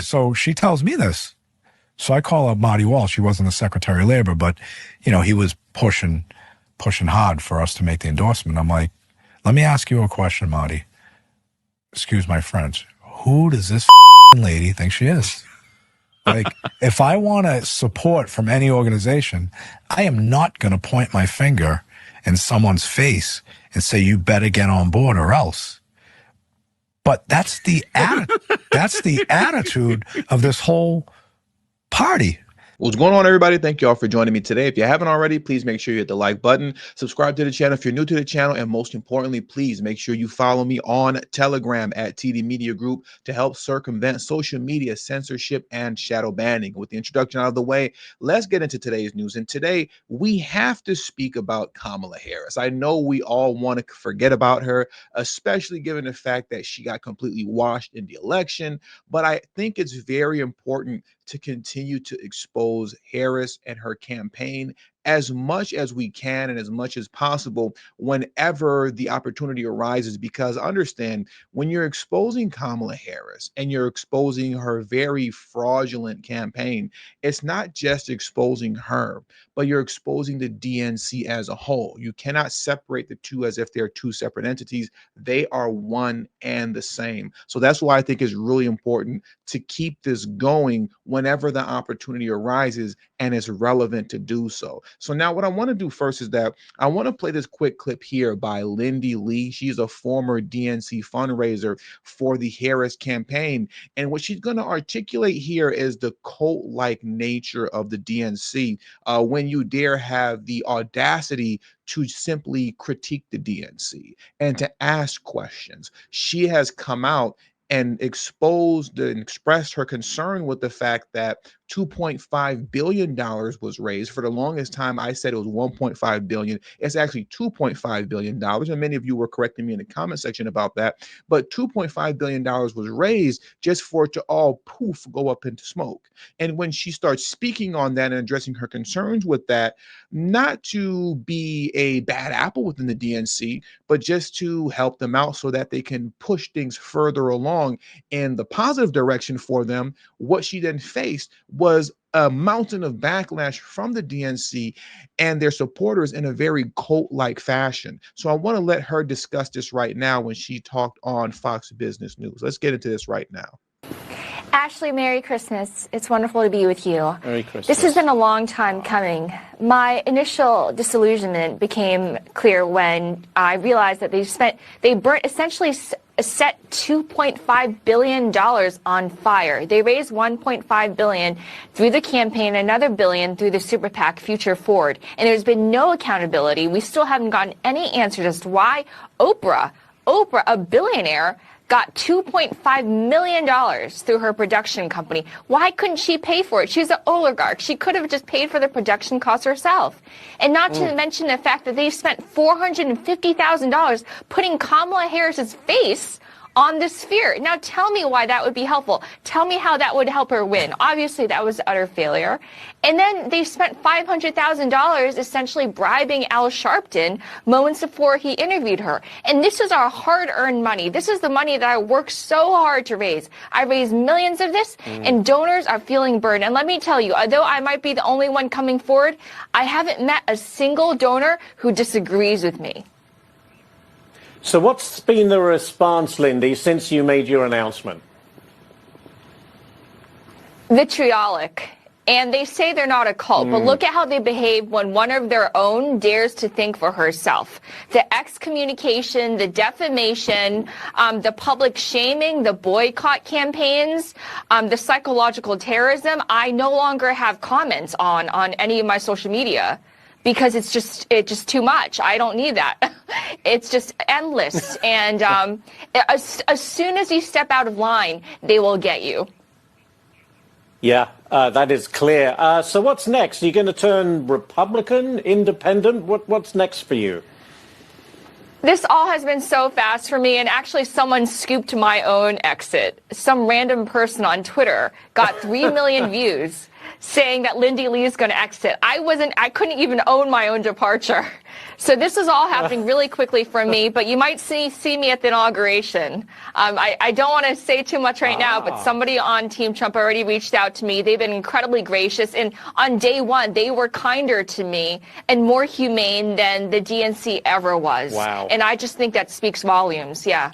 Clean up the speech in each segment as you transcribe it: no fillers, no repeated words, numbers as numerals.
So she tells me this. So I call up Marty Walsh. He wasn't the Secretary of Labor, but, he was pushing hard for us to make the endorsement. I'm like, let me ask you a question, Marty. Excuse my French. Who does this lady think she is? Like, if I want to support from any organization, I am not going to point my finger in someone's face and say, you better get on board or else. But that's the attitude of this whole party. What's going on, everybody? Thank you all for joining me today. If you haven't already, please make sure you hit the like button, subscribe to the channel if you're new to the channel, and most importantly, please make sure you follow me on Telegram at TD Media Group to help circumvent social media censorship and shadow banning. With the introduction out of the way, let's get into today's news. And today, we have to speak about Kamala Harris. I know we all want to forget about her, especially given the fact that she got completely washed in the election, but I think it's very important to continue to expose Harris and her campaign as much as we can and as much as possible whenever the opportunity arises, because understand, when you're exposing Kamala Harris and you're exposing her very fraudulent campaign, it's not just exposing her, but you're exposing the DNC as a whole. You cannot separate the two as if they're two separate entities. They are one and the same. So that's why I think it's really important to keep this going whenever the opportunity arises and it's relevant to do so. So now what I want to do first is that I want to play this quick clip here by Lindy Li. She's a former DNC fundraiser for the Harris campaign. And what she's going to articulate here is the cult-like nature of the DNC when you dare have the audacity to simply critique the DNC and to ask questions. She has come out and exposed and expressed her concern with the fact that $2.5 billion was raised. For the longest time, I said it was $1.5 billion. It's actually $2.5 billion. And many of you were correcting me in the comment section about that. But $2.5 billion was raised just for it to all poof, go up into smoke. And when she starts speaking on that and addressing her concerns with that, not to be a bad apple within the DNC, but just to help them out so that they can push things further along in the positive direction for them, what she then faced was a mountain of backlash from the DNC and their supporters in a very cult-like fashion. So I want to let her discuss this right now when she talked on Fox Business News. Let's get into this right now. Ashley, Merry Christmas. It's wonderful to be with you. Merry Christmas. This has been a long time coming. My initial disillusionment became clear when I realized that they burnt essentially set $2.5 billion on fire. They raised $1.5 billion through the campaign, another $1 billion through the super PAC Future Forward. And there's been no accountability. We still haven't gotten any answers as to why Oprah, a billionaire, got $2.5 million through her production company. Why couldn't she pay for it? She's an oligarch. She could have just paid for the production costs herself. And not to mention the fact that they spent $450,000 putting Kamala Harris's face on the sphere. Now tell me why that would be helpful. Tell me how that would help her win. Obviously, that was utter failure. And then they spent $500,000 essentially bribing Al Sharpton moments before he interviewed her. And this is our hard-earned money. This is the money that I worked so hard to raise. I raised millions of this, and donors are feeling burned. And let me tell you, although I might be the only one coming forward, I haven't met a single donor who disagrees with me. So what's been the response, Lindy, since you made your announcement? Vitriolic. And they say they're not a cult, but look at how they behave when one of their own dares to think for herself. The excommunication, the defamation, the public shaming, the boycott campaigns, the psychological terrorism. I no longer have comments on any of my social media, because it's just too much. I don't need that. It's just endless. And as soon as you step out of line, they will get you. Yeah, that is clear. So what's next? Are you going to turn Republican, independent? What's next for you? This all has been so fast for me, and actually someone scooped my own exit. Some random person on Twitter got 3 million views saying that Lindy Li is going to exit. I couldn't even own my own departure. So this is all happening really quickly for me, but you might see me at the inauguration. I don't want to say too much right now, but somebody on Team Trump already reached out to me. They've been incredibly gracious. And on day one, they were kinder to me and more humane than the DNC ever was. Wow. And I just think that speaks volumes. Yeah.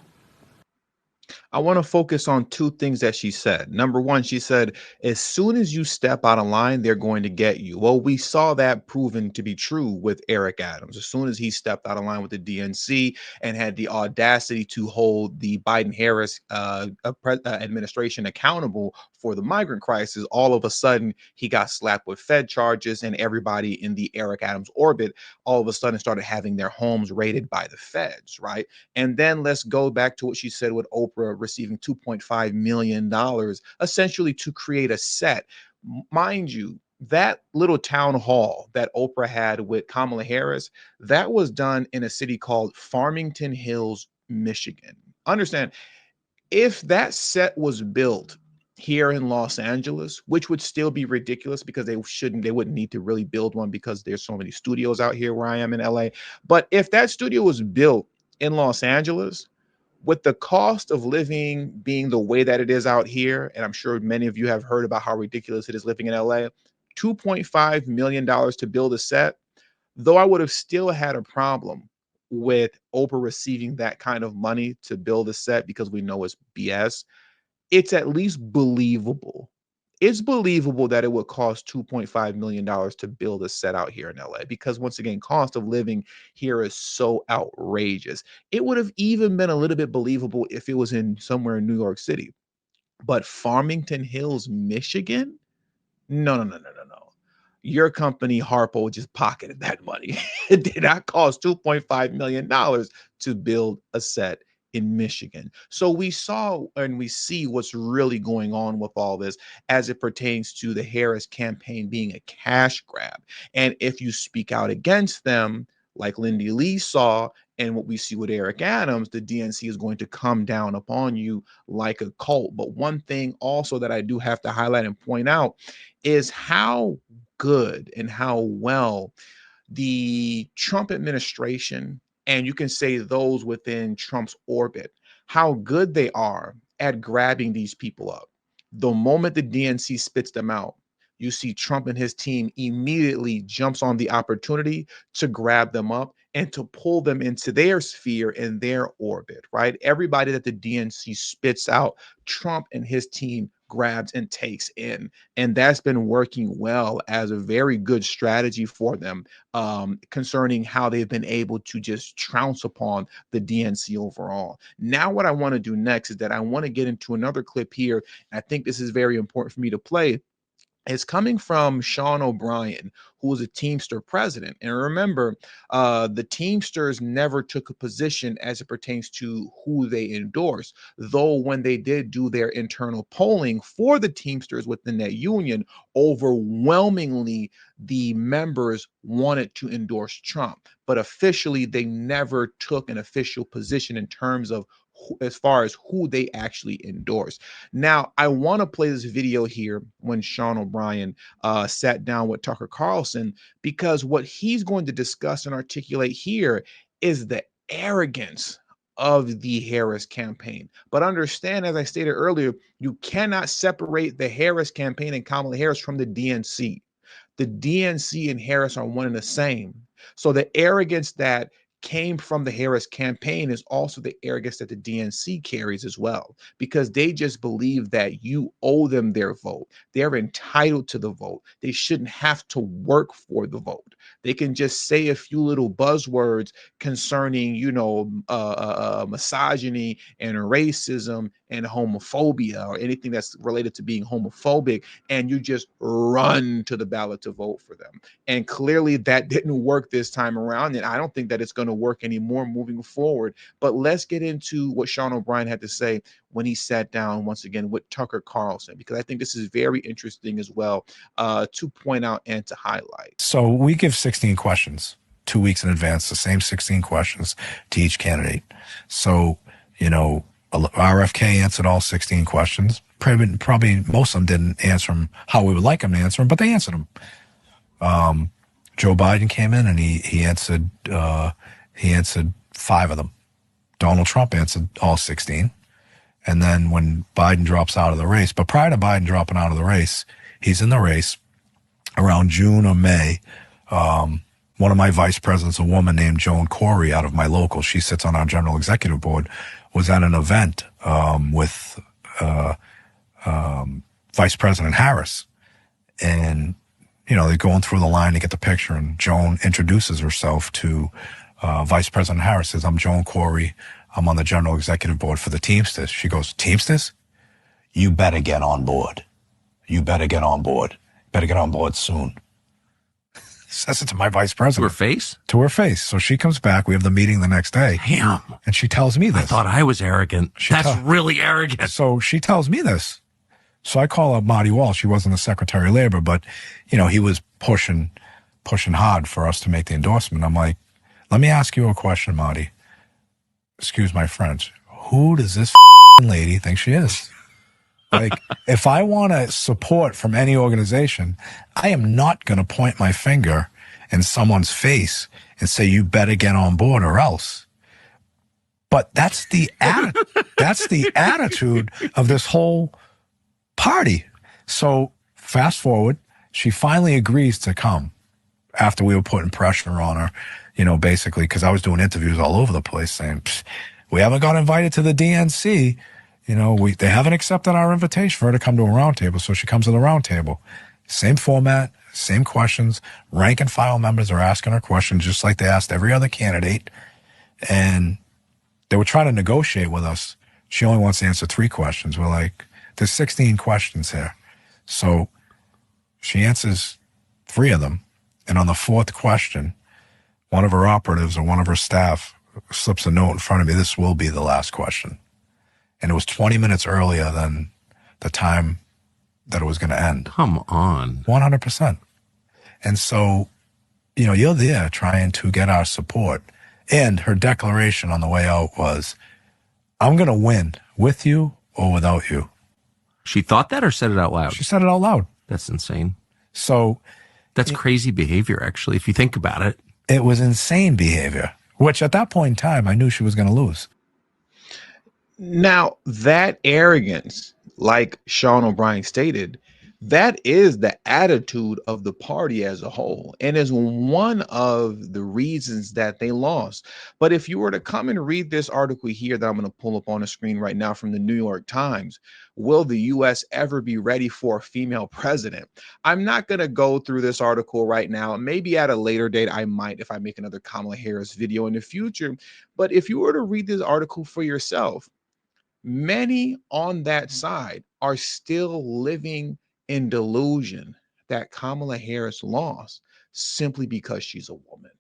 I want to focus on two things that she said. Number one, she said, as soon as you step out of line, they're going to get you. Well, we saw that proven to be true with Eric Adams. As soon as he stepped out of line with the DNC and had the audacity to hold the Biden-Harris administration accountable for the migrant crisis, all of a sudden he got slapped with Fed charges, and everybody in the Eric Adams orbit all of a sudden started having their homes raided by the feds, right? And then let's go back to what she said with Oprah receiving $2.5 million, essentially to create a set. Mind you, that little town hall that Oprah had with Kamala Harris, that was done in a city called Farmington Hills, Michigan. Understand, if that set was built here in Los Angeles, which would still be ridiculous because they wouldn't need to really build one because there's so many studios out here where I am in LA. But if that studio was built in Los Angeles, with the cost of living being the way that it is out here, and I'm sure many of you have heard about how ridiculous it is living in LA, $2.5 million to build a set, though I would have still had a problem with Oprah receiving that kind of money to build a set because we know it's BS. It's at least believable. It's believable that it would cost $2.5 million to build a set out here in LA because, once again, cost of living here is so outrageous. It would have even been a little bit believable if it was in somewhere in New York City. But Farmington Hills, Michigan? No, no, no, no, no, no. Your company, Harpo, just pocketed that money. It did not cost $2.5 million to build a set in Michigan. So we saw and we see what's really going on with all this as it pertains to the Harris campaign being a cash grab. And if you speak out against them, like Lindy Li saw, and what we see with Eric Adams, the DNC is going to come down upon you like a cult. But one thing also that I do have to highlight and point out is how good and how well the Trump administration, and you can say those within Trump's orbit, how good they are at grabbing these people up. The moment the DNC spits them out, you see Trump and his team immediately jumps on the opportunity to grab them up and to pull them into their sphere and their orbit, right? Everybody that the DNC spits out, Trump and his team grabs and takes in. And that's been working well as a very good strategy for them concerning how they've been able to just trounce upon the DNC overall. Now, what I want to do next is that I want to get into another clip here. I think this is very important for me to play. It's coming from Shan OBrien, who was a Teamster president. And remember, the Teamsters never took a position as it pertains to who they endorsed, though when they did do their internal polling for the Teamsters within that union, overwhelmingly the members wanted to endorse Trump. But officially, they never took an official position in terms of as far as who they actually endorse. Now, I want to play this video here when Shan OBrien sat down with Tucker Carlson, because what he's going to discuss and articulate here is the arrogance of the Harris campaign. But understand, as I stated earlier, you cannot separate the Harris campaign and Kamala Harris from the DNC. The DNC and Harris are one and the same. So the arrogance that came from the Harris campaign is also the arrogance that the DNC carries as well, because they just believe that you owe them their vote. They're entitled to the vote. They shouldn't have to work for the vote. They can just say a few little buzzwords concerning, misogyny and racism and homophobia or anything that's related to being homophobic, and you just run to the ballot to vote for them. And clearly that didn't work this time around, and I don't think that it's going to work anymore moving forward. But let's get into what Shan OBrien had to say when he sat down once again with Tucker Carlson, because I think this is very interesting as well to point out and to highlight. So we give 16 questions 2 weeks in advance, the same 16 questions to each candidate. So, RFK answered all 16 questions probably most of them didn't answer them how we would like them to answer them, but they answered them. Joe Biden came in and he answered 5 of them. Donald Trump answered all 16. And then when Biden drops out of the race, but prior to Biden dropping out of the race, he's in the race around June or May. One of my vice presidents, a woman named Joan Corey out of my local, she sits on our general executive board, was at an event with Vice President Harris. And, you know, they're going through the line to get the picture, and Joan introduces herself to Vice President Harris, says, "I'm Joan Corey. I'm on the general executive board for the Teamsters." She goes, "Teamsters? You better get on board. You better get on board. Better get on board soon." Says it to my vice president. To her face? To her face. So she comes back. We have the meeting the next day. Damn. And she tells me this. I thought I was arrogant. That's really arrogant. So she tells me this. So I call up Marty Walsh. He wasn't the Secretary of Labor, but, you know, he was pushing hard for us to make the endorsement. I'm like, let me ask you a question, Marty. Excuse my French. Who does this lady think she is? Like, if I want to support from any organization, I am not going to point my finger in someone's face and say, you better get on board or else. But that's the attitude of this whole party. So fast forward, she finally agrees to come after we were putting pressure on her, you know, basically, because I was doing interviews all over the place saying, we haven't got invited to the DNC. You know, they haven't accepted our invitation for her to come to a roundtable. So she comes to the roundtable. Same format, same questions. Rank and file members are asking her questions just like they asked every other candidate. And they were trying to negotiate with us. She only wants to answer 3 questions. We're like, there's 16 questions here. So she answers 3 of them. And on the 4th question, one of her operatives or one of her staff slips a note in front of me. This will be the last question. And it was 20 minutes earlier than the time that it was going to end. Come on. 100%. And so, you know, you're there trying to get our support. And her declaration on the way out was, I'm going to win with you or without you. She thought that or said it out loud? She said it out loud. That's insane. So that's crazy behavior, actually, if you think about it. It was insane behavior, which at that point in time, I knew she was going to lose. Now, that arrogance, like Shan OBrien stated, that is the attitude of the party as a whole, and is one of the reasons that they lost. But if you were to come and read this article here that I'm going to pull up on the screen right now from the New York Times, will the U.S. ever be ready for a female president? I'm not going to go through this article right now. Maybe at a later date, I might if I make another Kamala Harris video in the future. But if you were to read this article for yourself, many on that side are still living in delusion that Kamala Harris lost simply because she's a woman.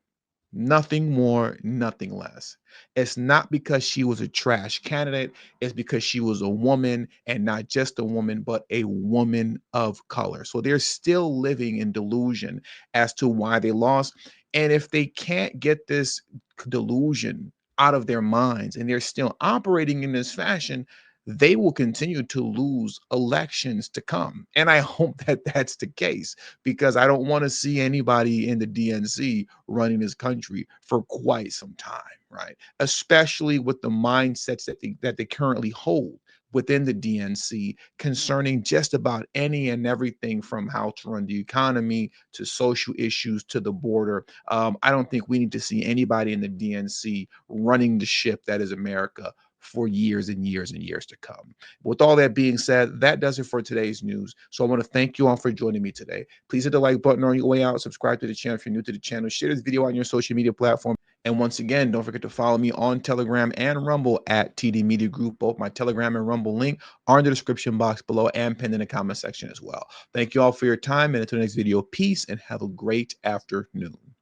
Nothing more, nothing less. It's not because she was a trash candidate. It's because she was a woman, and not just a woman, but a woman of color. So they're still living in delusion as to why they lost. And if they can't get this delusion out of their minds and they're still operating in this fashion, they will continue to lose elections to come. And I hope that that's the case, because I don't want to see anybody in the DNC running this country for quite some time, right? Especially with the mindsets that they currently hold within the DNC concerning just about any and everything from how to run the economy to social issues to the border. I don't think we need to see anybody in the DNC running the ship that is America for years and years and years to come. With all that being said, that does it for today's news. So I want to thank you all for joining me today. Please hit the like button on your way out. Subscribe to the channel if you're new to the channel. Share this video on your social media platform. And once again, don't forget to follow me on Telegram and Rumble at TD Media Group. Both my Telegram and Rumble link are in the description box below and pinned in the comment section as well. Thank you all for your time. And until the next video, peace and have a great afternoon.